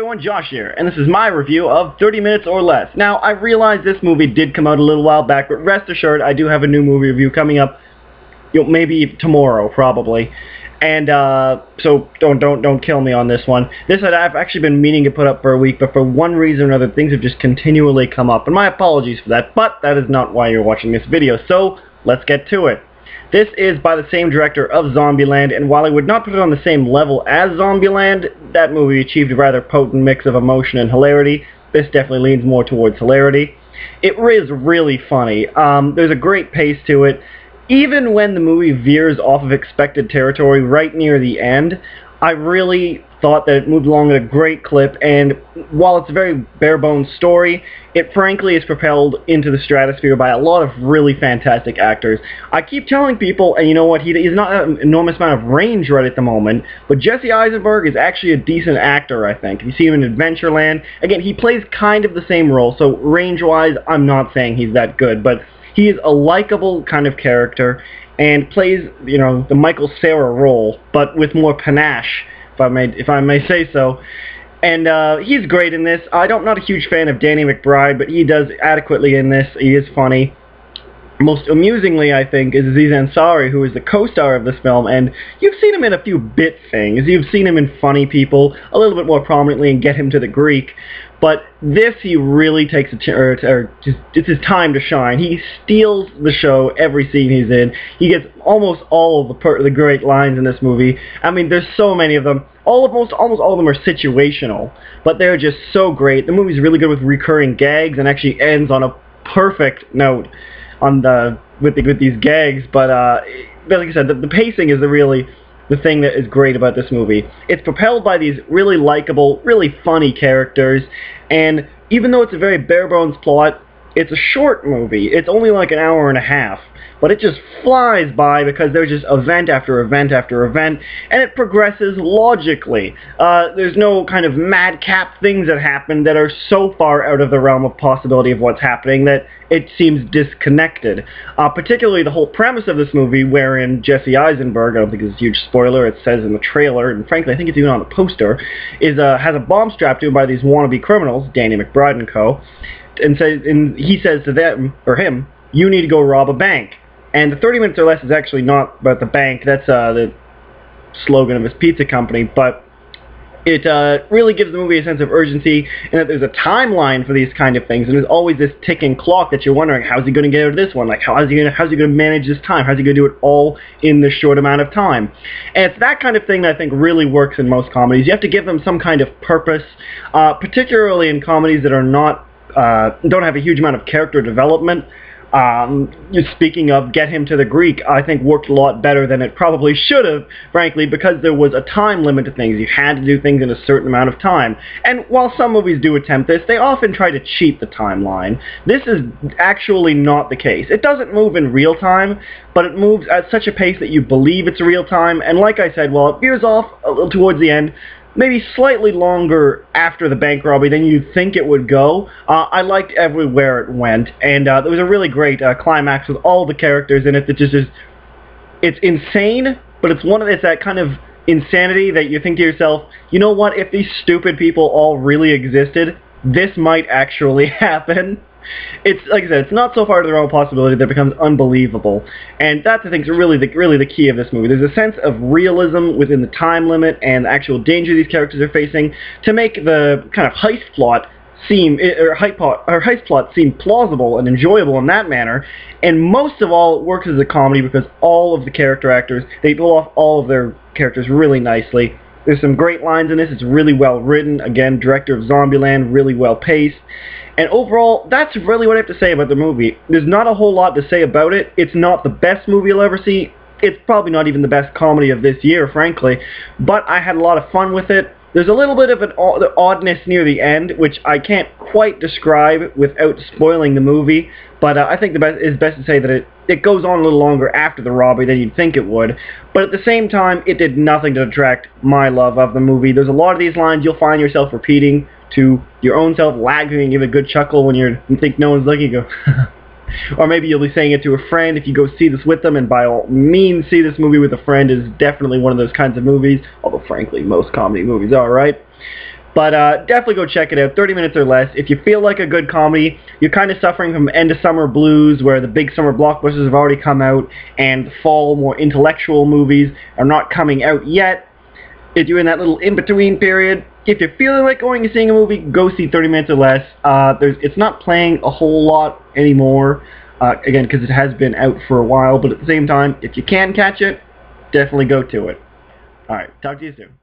everyone, Josh here, and this is my review of 30 Minutes or Less. Now, I realize this movie did come out a little while back, but rest assured, I do have a new movie review coming up, maybe tomorrow, probably. And, so don't kill me on this one. This I've actually been meaning to put up for a week, but for one reason or another, things have just continually come up, and my apologies for that, but that is not why you're watching this video, so let's get to it. This is by the same director of Zombieland, and while I would not put it on the same level as Zombieland, that movie achieved a rather potent mix of emotion and hilarity. This definitely leans more towards hilarity. It is really funny. There's a great pace to it. Even when the movie veers off of expected territory right near the end, I really thought that it moved along at a great clip, and while it's a very bare-bones story, it frankly is propelled into the stratosphere by a lot of really fantastic actors. I keep telling people, and you know what, he's not an enormous amount of range right at the moment, but Jesse Eisenberg is actually a decent actor, I think. If you see him in Adventureland, again, he plays kind of the same role, so range-wise, I'm not saying he's that good, but he is a likable kind of character, and plays, you know, the Michael Cera role, but with more panache, if I may say so. And he's great in this. I'm not a huge fan of Danny McBride, but he does adequately in this. He is funny. Most amusingly, I think, is Aziz Ansari, who is the co-star of this film, and you've seen him in a few bit things. You've seen him in Funny People, a little bit more prominently in Get Him to the Greek, but this he really takes it's his time to shine. He steals the show every scene he's in. He gets almost all of the great lines in this movie. I mean, there's so many of them. Almost all of them are situational, but they're just so great. The movie's really good with recurring gags and actually ends on a perfect note on with these gags, but like I said, the pacing is really the thing that is great about this movie. It's propelled by these really likable, really funny characters, and even though it's a very bare-bones plot, it's a short movie. It's only like an hour and a half, but it just flies by because there's just event after event after event, and it progresses logically. There's no kind of madcap things that happen that are so far out of the realm of possibility of what's happening that it seems disconnected. Particularly the whole premise of this movie, wherein Jesse Eisenberg, I don't think it's a huge spoiler, it says in the trailer, and frankly I think it's even on the poster, has a bomb strapped to him by these wannabe criminals, Danny McBride and co., and he says to them, or him, you need to go rob a bank. And the 30 Minutes or Less is actually not about the bank, that's the slogan of his pizza company, but it really gives the movie a sense of urgency, and that there's a timeline for these kind of things, and there's always this ticking clock that you're wondering, how's he going to get out of this one? Like, how's he going to manage this time? How's he going to do it all in this short amount of time? And it's that kind of thing that I think really works in most comedies. You have to give them some kind of purpose, particularly in comedies that are don't have a huge amount of character development. Speaking of Get Him to the Greek, I think worked a lot better than it probably should have, frankly, because there was a time limit to things. You had to do things in a certain amount of time. And while some movies do attempt this, they often try to cheat the timeline. This is actually not the case. It doesn't move in real time, but it moves at such a pace that you believe it's real time, and like I said, while it veers off a little towards the end, maybe slightly longer after the bank robbery than you'd think it would go, I liked everywhere it went, and there was a really great climax with all the characters in it that just is, it's insane, but it's that kind of insanity that you think to yourself, you know what, if these stupid people all really existed, this might actually happen. It's, like I said, it's not so far to the realm of possibility that it becomes unbelievable, and that's, I think, really the key of this movie. There's a sense of realism within the time limit and the actual danger these characters are facing to make the kind of heist plot seem plausible and enjoyable in that manner, and most of all, it works as a comedy because all of the character actors, they pull off all of their characters really nicely. There's some great lines in this. It's really well written. Again, director of Zombieland, really well paced. And overall, that's really what I have to say about the movie. There's not a whole lot to say about it. It's not the best movie you'll ever see. It's probably not even the best comedy of this year, frankly. But I had a lot of fun with it. There's a little bit of an oddness near the end, which I can't quite describe without spoiling the movie. But I think it's best to say that it goes on a little longer after the robbery than you'd think it would. But at the same time, it did nothing to detract my love of the movie. There's a lot of these lines you'll find yourself repeating to your own self, laughing and give a good chuckle when you think no one's looking. You go, or maybe you'll be saying it to a friend if you go see this with them, and by all means, see this movie with a friend is definitely one of those kinds of movies, although frankly, most comedy movies are, right? But definitely go check it out, 30 minutes or less. If you feel like a good comedy, you're kind of suffering from end of summer blues where the big summer blockbusters have already come out and the fall, more intellectual movies are not coming out yet. If you're in that little in-between period, if you're feeling like going and seeing a movie, go see 30 minutes or less. It's not playing a whole lot anymore, again, because it has been out for a while, but at the same time, if you can catch it, definitely go to it. Alright, talk to you soon.